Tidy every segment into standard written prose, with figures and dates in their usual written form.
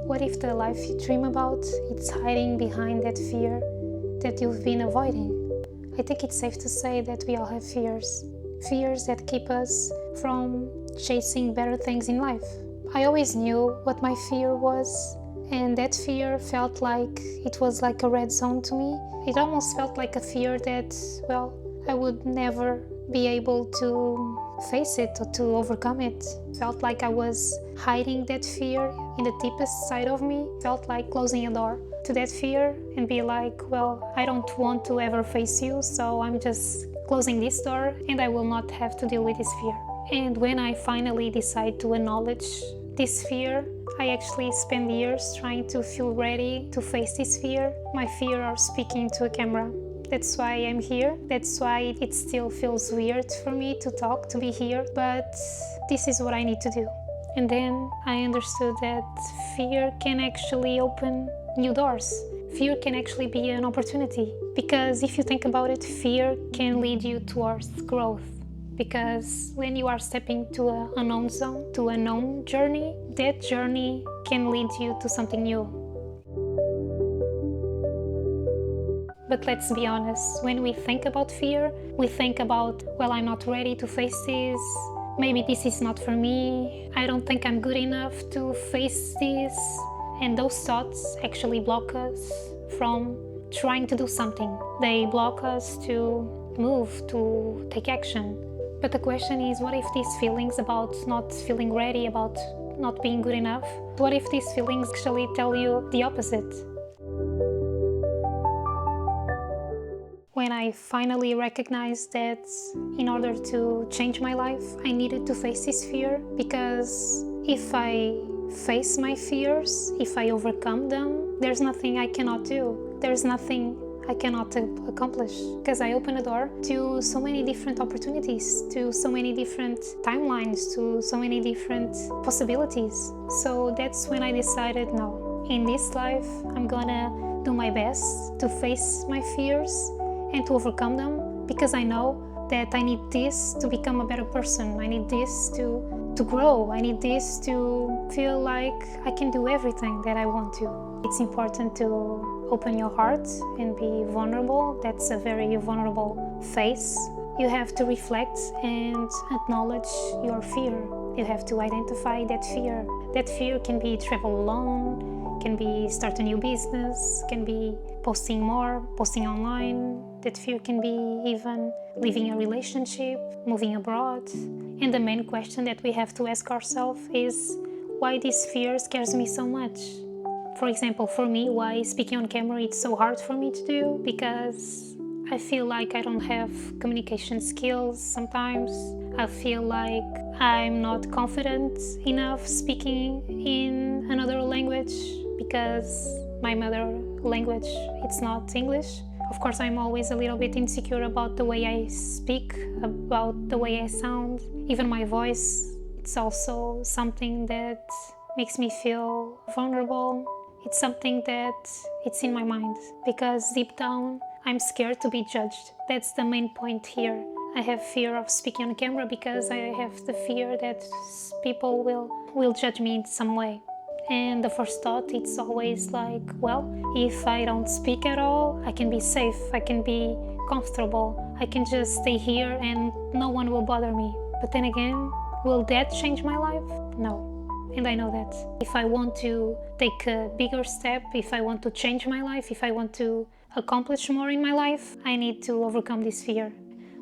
What if the life you dream about is hiding behind that fear that you've been avoiding? I think it's safe to say that we all have fears. Fears that keep us from chasing better things in life. I always knew what my fear was, and that fear felt like it was like a red zone to me. It almost felt like a fear that, well, I would never be able to face it or to overcome it. Felt like I was hiding that fear in the deepest side of me. Felt like closing a door to that fear and be like, well, I don't want to ever face you, so I'm just closing this door and I will not have to deal with this fear. And when I finally decide to acknowledge this fear, I actually spend years trying to feel ready to face this fear. My fear of speaking to a camera. That's why I'm here. That's why it still feels weird for me to talk, to be here, but this is what I need to do. And then I understood that fear can actually open new doors. Fear can actually be an opportunity, because if you think about it, fear can lead you towards growth. Because when you are stepping to an unknown zone, to a known journey, that journey can lead you to something new. But let's be honest, when we think about fear, we think about, well, I'm not ready to face this, maybe this is not for me, I don't think I'm good enough to face this. And those thoughts actually block us from trying to do something. They block us to move, to take action. But the question is, what if these feelings about not feeling ready, about not being good enough, what if these feelings actually tell you the opposite? When I finally recognized that in order to change my life, I needed to face this fear, because if I face my fears, if I overcome them, there's nothing I cannot do. There's nothing I cannot accomplish, because I open a door to so many different opportunities, to so many different timelines, to so many different possibilities. So that's when I decided, no, in this life, I'm gonna do my best to face my fears and to overcome them, because I know that I need this to become a better person. I need this to grow. I need this to feel like I can do everything that I want to. It's important to open your heart and be vulnerable. That's a very vulnerable phase. You have to reflect and acknowledge your fear. You have to identify that fear. That fear can be travel alone, can be start a new business, can be posting more, posting online. That fear can be even leaving a relationship, moving abroad. And the main question that we have to ask ourselves is, why this fear scares me so much? For example, for me, why speaking on camera it's so hard for me to do? Because I feel like I don't have communication skills sometimes. I feel like I'm not confident enough speaking in another language, because my mother language it's not English. Of course, I'm always a little bit insecure about the way I speak, about the way I sound. Even my voice, it's also something that makes me feel vulnerable. It's something that it's in my mind, because deep down, I'm scared to be judged. That's the main point here. I have fear of speaking on camera because I have the fear that people will judge me in some way. And the first thought, it's always like, well, if I don't speak at all, I can be safe, I can be comfortable, I can just stay here and no one will bother me. But then again, will that change my life? No. And I know that. If I want to take a bigger step, if I want to change my life, if I want to accomplish more in my life, I need to overcome this fear.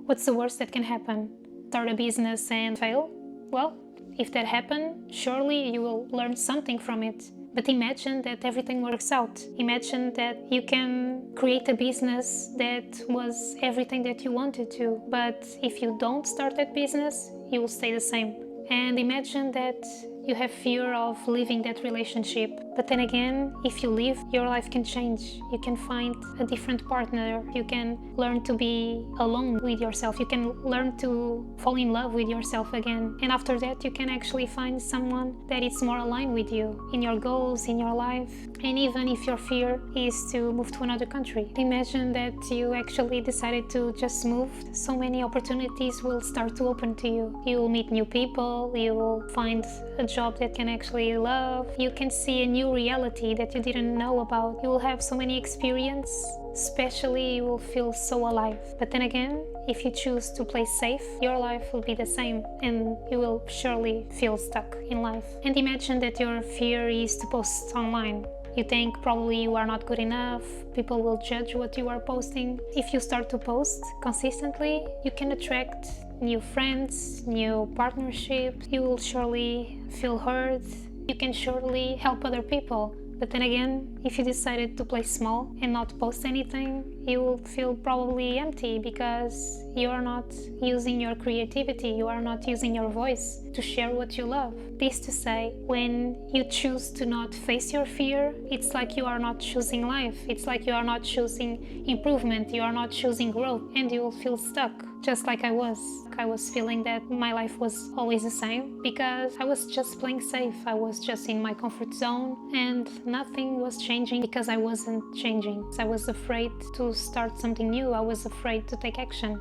What's the worst that can happen? Start a business and fail? Well, if that happens, surely you will learn something from it. But imagine that everything works out. Imagine that you can create a business that was everything that you wanted to. But if you don't start that business, you will stay the same. And imagine that you have fear of leaving that relationship. But then again, if you leave, your life can change. You can find a different partner. You can learn to be alone with yourself. You can learn to fall in love with yourself again. And after that, you can actually find someone that is more aligned with you in your goals, in your life. And even if your fear is to move to another country, imagine that you actually decided to just move. So many opportunities will start to open to you. You will meet new people. You will find a job that can actually love. You can see a new reality that you didn't know about. You will have so many experience, especially you will feel so alive. But then again, if you choose to play safe, your life will be the same and you will surely feel stuck in life. And imagine that your fear is to post online. You think probably you are not good enough, people will judge what you are posting. If you start to post consistently, you can attract new friends, new partnerships. You will surely feel heard. You can surely help other people. But then again, if you decided to play small and not post anything, you will feel probably empty because you are not using your creativity, you are not using your voice to share what you love. This to say, when you choose to not face your fear, it's like you are not choosing life. It's like you are not choosing improvement, you are not choosing growth, and you will feel stuck, just like I was. I was feeling that my life was always the same because I was just playing safe. I was just in my comfort zone and nothing was changing because I wasn't changing. I was afraid to start something new. I was afraid to take action.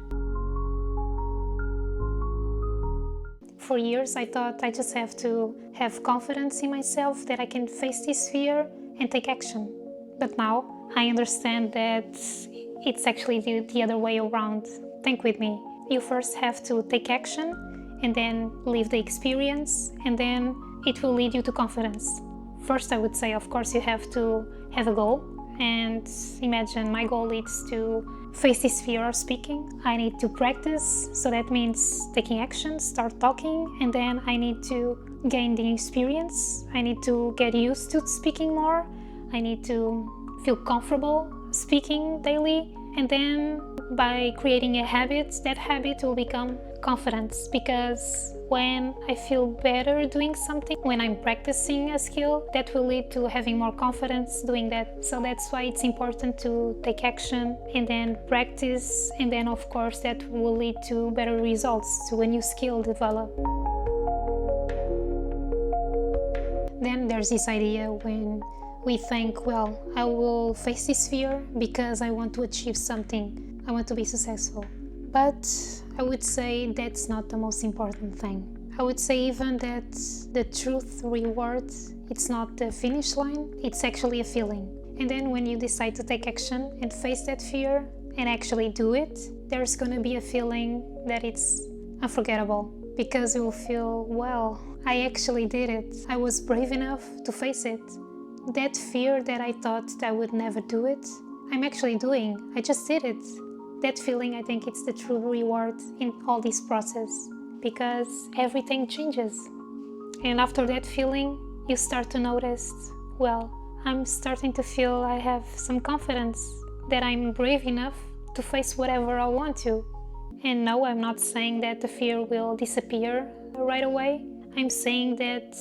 For years, I thought I just have to have confidence in myself that I can face this fear and take action. But now I understand that it's actually the other way around. Think with me. You first have to take action and then live the experience, and then it will lead you to confidence. First, I would say, of course, you have to have a goal. And imagine my goal is to face this fear of speaking. I need to practice, so that means taking action, start talking, and then I need to gain the experience. I need to get used to speaking more. I need to feel comfortable speaking daily, and then by creating a habit, that habit will become confidence, because when I feel better doing something, when I'm practicing a skill, that will lead to having more confidence doing that. So that's why it's important to take action and then practice, and then of course that will lead to better results, to a new skill develop. Then there's this idea when we think, well, I will face this fear because I want to achieve something. I want to be successful. But I would say that's not the most important thing. I would say even that the truth reward, it's not the finish line, it's actually a feeling. And then when you decide to take action and face that fear and actually do it, there's going to be a feeling that it's unforgettable, because you will feel, well, I actually did it. I was brave enough to face it. That fear that I thought I would never do it, I'm actually doing. I just did it. That feeling, I think it's the true reward in all this process, because everything changes. And after that feeling, you start to notice, well, I'm starting to feel I have some confidence, that I'm brave enough to face whatever I want to. And no, I'm not saying that the fear will disappear right away. I'm saying that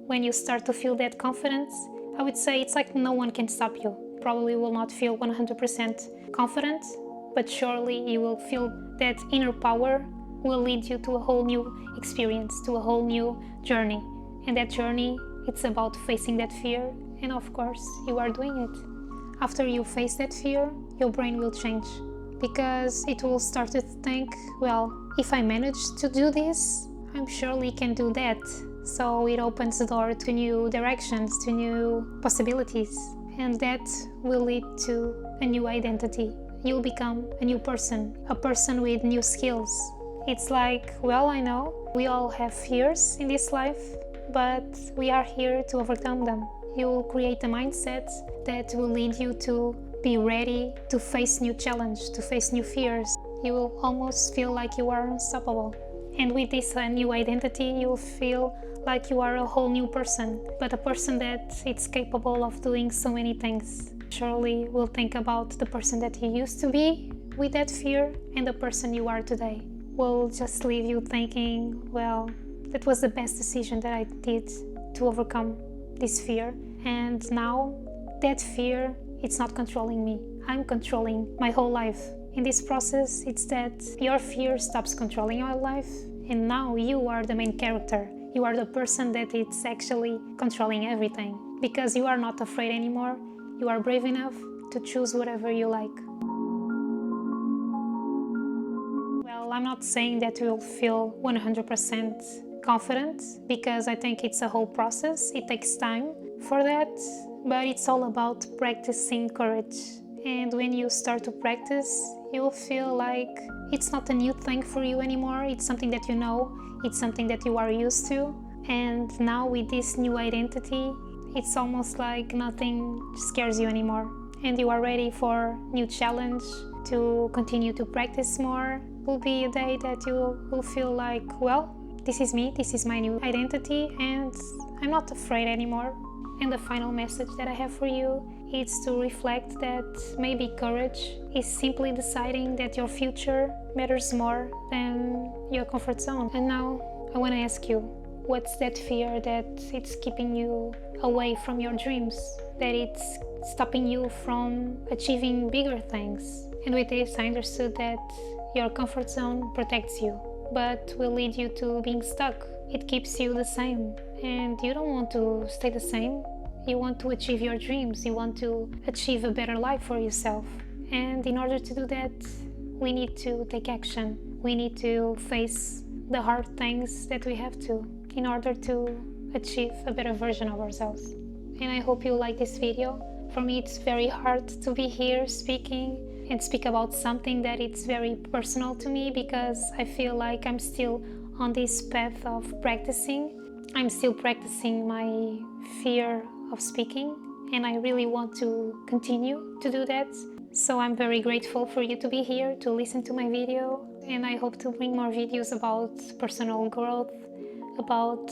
when you start to feel that confidence, I would say it's like no one can stop you. Probably will not feel 100% confident, but surely you will feel that inner power will lead you to a whole new experience, to a whole new journey. And that journey, it's about facing that fear, and of course, you are doing it. After you face that fear, your brain will change, because it will start to think, well, if I manage to do this, I'm surely can do that. So it opens the door to new directions, to new possibilities, and that will lead to a new identity. You'll become a new person, a person with new skills. It's like, well, I know we all have fears in this life, but we are here to overcome them. You will create a mindset that will lead you to be ready to face new challenge, to face new fears. You will almost feel like you are unstoppable. And with this new identity, you will feel like you are a whole new person, but a person that is capable of doing so many things. Surely will think about the person that you used to be with that fear and the person you are today. Will just leave you thinking, well, that was the best decision that I did to overcome this fear. And now that fear, it's not controlling me. I'm controlling my whole life. In this process, it's that your fear stops controlling your life, and now you are the main character. You are the person that is actually controlling everything, because you are not afraid anymore. You are brave enough to choose whatever you like. Well, I'm not saying that you'll feel 100% confident, because I think it's a whole process. It takes time for that, but it's all about practicing courage. And when you start to practice, you will feel like it's not a new thing for you anymore. It's something that you know, it's something that you are used to. And now with this new identity, it's almost like nothing scares you anymore. And you are ready for new challenge, to continue to practice more. Will be a day that you will feel like, well, this is me, this is my new identity, and I'm not afraid anymore. And the final message that I have for you is to reflect that maybe courage is simply deciding that your future matters more than your comfort zone. And now I want to ask you, what's that fear that it's keeping you away from your dreams, that it's stopping you from achieving bigger things? And with this, I understood that your comfort zone protects you, but will lead you to being stuck. It keeps you the same, and you don't want to stay the same. You want to achieve your dreams, you want to achieve a better life for yourself. And in order to do that, we need to take action. We need to face the hard things that we have to, in order to achieve a better version of ourselves. And I hope you like this video. For me, it's very hard to be here speaking and speak about something that it's very personal to me, because I feel like I'm still on this path of practicing. I'm still practicing my fear of speaking, and I really want to continue to do that. So I'm very grateful for you to be here, to listen to my video, and I hope to bring more videos about personal growth, about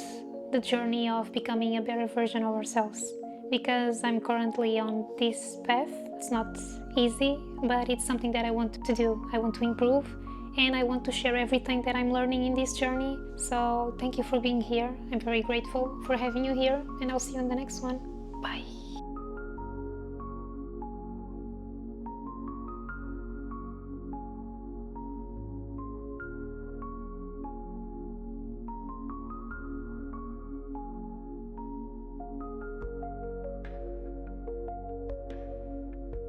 the journey of becoming a better version of ourselves. Because I'm currently on this path. It's not easy, but it's something that I want to do. I want to improve, and I want to share everything that I'm learning in this journey. So thank you for being here. I'm very grateful for having you here, and I'll see you in the next one. Bye.